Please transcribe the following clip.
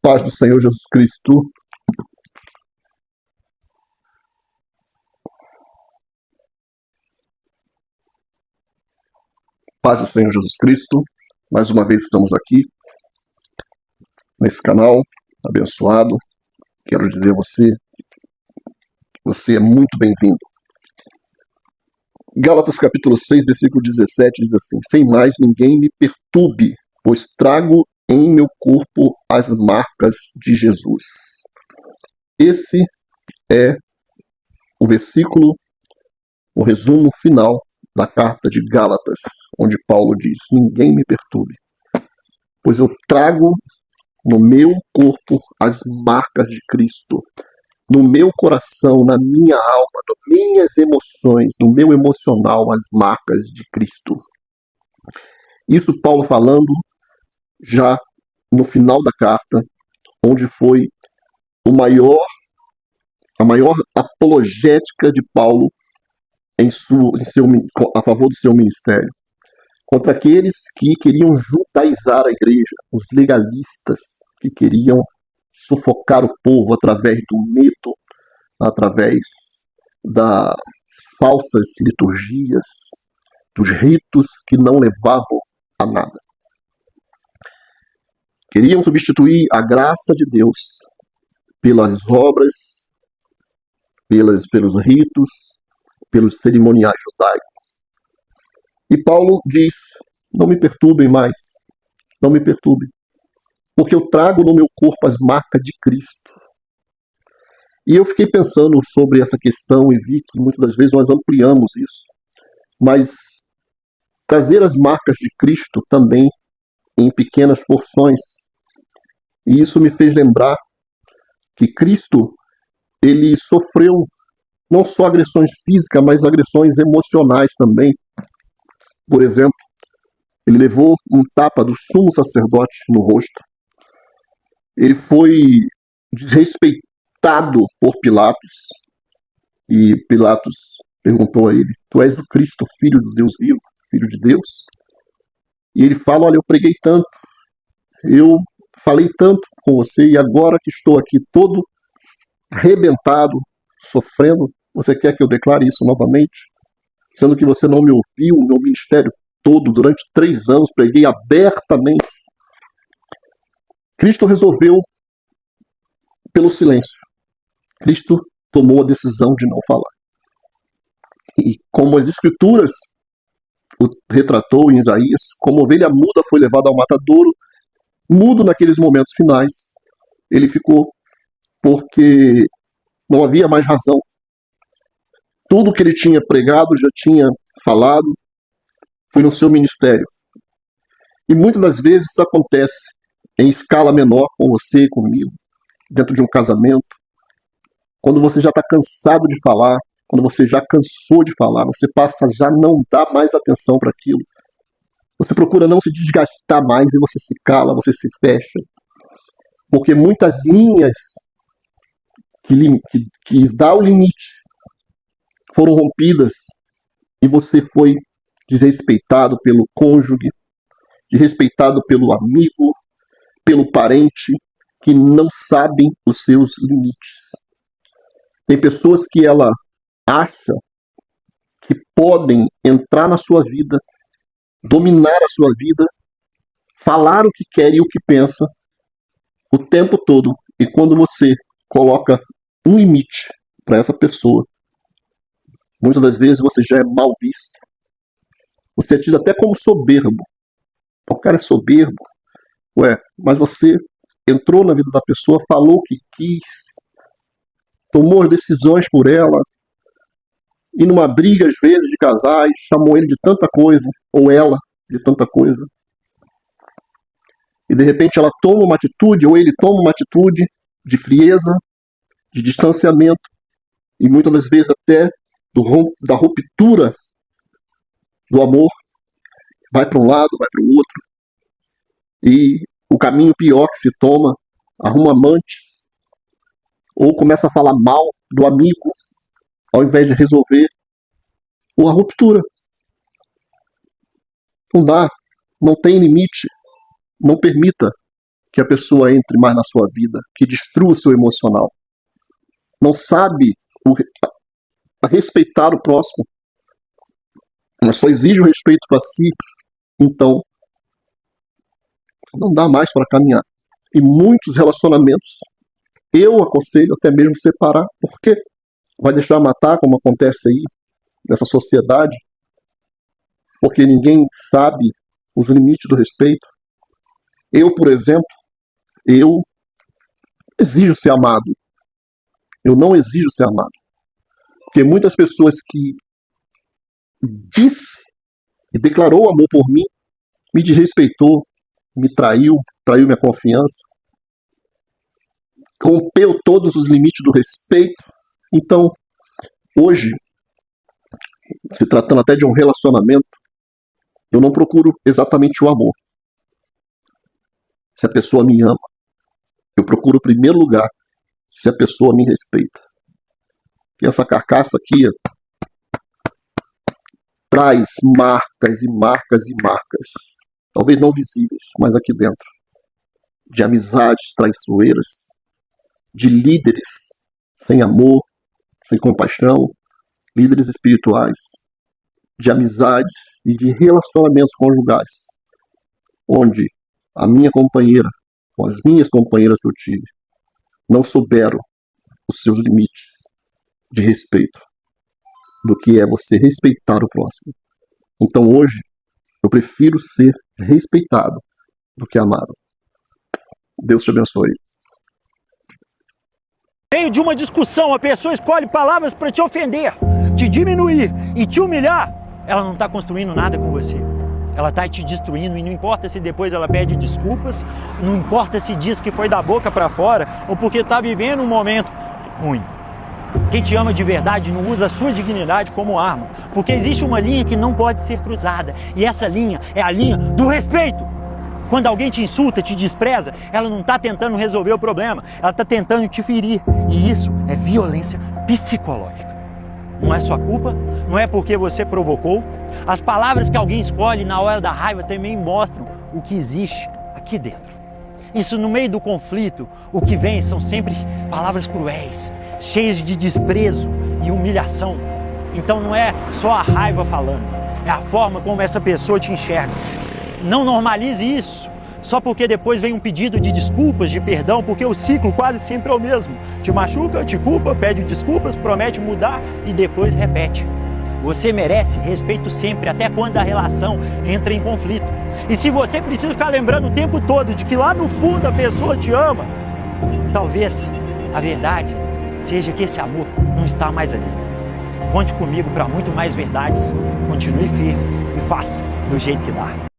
Paz do Senhor Jesus Cristo. Paz do Senhor Jesus Cristo. Mais uma vez estamos aqui nesse canal abençoado. Quero dizer a você é muito bem-vindo. Gálatas capítulo 6, versículo 17 diz assim: sem mais ninguém me perturbe, pois trago em meu corpo as marcas de Jesus. Esse é o versículo, o resumo final da carta de Gálatas, onde Paulo diz: ninguém me perturbe, pois eu trago no meu corpo as marcas de Cristo, no meu coração, na minha alma, nas minhas emoções, no meu emocional, as marcas de Cristo. Isso Paulo falando já no final da carta, onde foi a maior apologética de Paulo a favor do seu ministério, contra aqueles que queriam judaizar a igreja, os legalistas que queriam sufocar o povo através do medo, através das falsas liturgias, dos ritos que não levavam a nada. Queriam substituir a graça de Deus pelas obras, pelos ritos, pelos cerimoniais judaicos. E Paulo diz: não me perturbem mais, não me perturbem, porque eu trago no meu corpo as marcas de Cristo. E eu fiquei pensando sobre essa questão e vi que muitas das vezes nós ampliamos isso, mas trazer as marcas de Cristo também em pequenas porções. E isso me fez lembrar que Cristo, ele sofreu não só agressões físicas, mas agressões emocionais também. Por exemplo, ele levou um tapa do sumo sacerdote no rosto. Ele foi desrespeitado por Pilatos. E Pilatos perguntou a ele: tu és o Cristo, filho do Deus vivo, filho de Deus? E ele fala: olha, eu preguei tanto, eu falei tanto com você, e agora que estou aqui todo arrebentado, sofrendo, você quer que eu declare isso novamente? Sendo que você não me ouviu, o meu ministério todo, durante 3 anos, preguei abertamente. Cristo resolveu pelo silêncio. Cristo tomou a decisão de não falar. E como as Escrituras o retratou em Isaías, como ovelha muda foi levada ao matadouro, mudo naqueles momentos finais, ele ficou, porque não havia mais razão. Tudo que ele tinha pregado, já tinha falado, foi no seu ministério. E muitas das vezes isso acontece em escala menor com você e comigo, dentro de um casamento, quando você já está cansado de falar, quando você já cansou de falar, você passa a já não dar mais atenção para aquilo. Você procura não se desgastar mais e você se cala, você se fecha. Porque muitas linhas que dá o limite foram rompidas e você foi desrespeitado pelo cônjuge, desrespeitado pelo amigo, pelo parente, que não sabem os seus limites. Tem pessoas que ela acha que podem entrar na sua vida, dominar a sua vida, falar o que quer e o que pensa o tempo todo. E quando você coloca um limite para essa pessoa, muitas das vezes você já é mal visto. Você é tido até como soberbo. O cara é soberbo. Ué, mas você entrou na vida da pessoa, falou o que quis, tomou as decisões por ela, e numa briga, às vezes, de casais, chamou ele de tanta coisa, ou ela de tanta coisa. E de repente ela toma uma atitude, ou ele toma uma atitude de frieza, de distanciamento, e muitas das vezes até da ruptura do amor, vai para um lado, vai para o outro. E o caminho pior que se toma, arruma amantes, ou começa a falar mal do amigo, ao invés de resolver, ou a ruptura. Não dá, não tem limite, não permita que a pessoa entre mais na sua vida, que destrua o seu emocional. Não sabe respeitar o próximo, mas só exige o respeito para si, então não dá mais para caminhar. E muitos relacionamentos, eu aconselho até mesmo separar, porque vai deixar matar, como acontece aí nessa sociedade, porque ninguém sabe os limites do respeito. Eu, por exemplo, eu exijo ser amado. Eu não exijo ser amado. Porque muitas pessoas que disse e declarou amor por mim, me desrespeitou, me traiu minha confiança, rompeu todos os limites do respeito. Então, hoje, se tratando até de um relacionamento, eu não procuro exatamente o amor. Se a pessoa me ama, eu procuro em primeiro lugar se a pessoa me respeita. E essa carcaça aqui traz marcas e marcas e marcas, talvez não visíveis, mas aqui dentro, de amizades traiçoeiras, de líderes sem amor, sem compaixão, líderes espirituais, de amizades e de relacionamentos conjugais, onde a minha companheira, ou as minhas companheiras que eu tive, não souberam os seus limites de respeito, do que é você respeitar o próximo. Então hoje, eu prefiro ser respeitado do que amado. Deus te abençoe. No meio de uma discussão, a pessoa escolhe palavras para te ofender, te diminuir e te humilhar. Ela não está construindo nada com você. Ela está te destruindo e não importa se depois ela pede desculpas, não importa se diz que foi da boca para fora ou porque está vivendo um momento ruim. Quem te ama de verdade não usa a sua dignidade como arma, porque existe uma linha que não pode ser cruzada, e essa linha é a linha do respeito. Quando alguém te insulta, te despreza, ela não está tentando resolver o problema, ela está tentando te ferir, e isso é violência psicológica. Não é sua culpa, não é porque você provocou. As palavras que alguém escolhe na hora da raiva também mostram o que existe aqui dentro. Isso no meio do conflito, o que vem são sempre palavras cruéis, cheias de desprezo e humilhação. Então não é só a raiva falando, é a forma como essa pessoa te enxerga. Não normalize isso, só porque depois vem um pedido de desculpas, de perdão, porque o ciclo quase sempre é o mesmo. Te machuca, te culpa, pede desculpas, promete mudar e depois repete. Você merece respeito sempre, até quando a relação entra em conflito. E se você precisa ficar lembrando o tempo todo de que lá no fundo a pessoa te ama, talvez a verdade seja que esse amor não está mais ali. Conte comigo para muito mais verdades. Continue firme e faça do jeito que dá.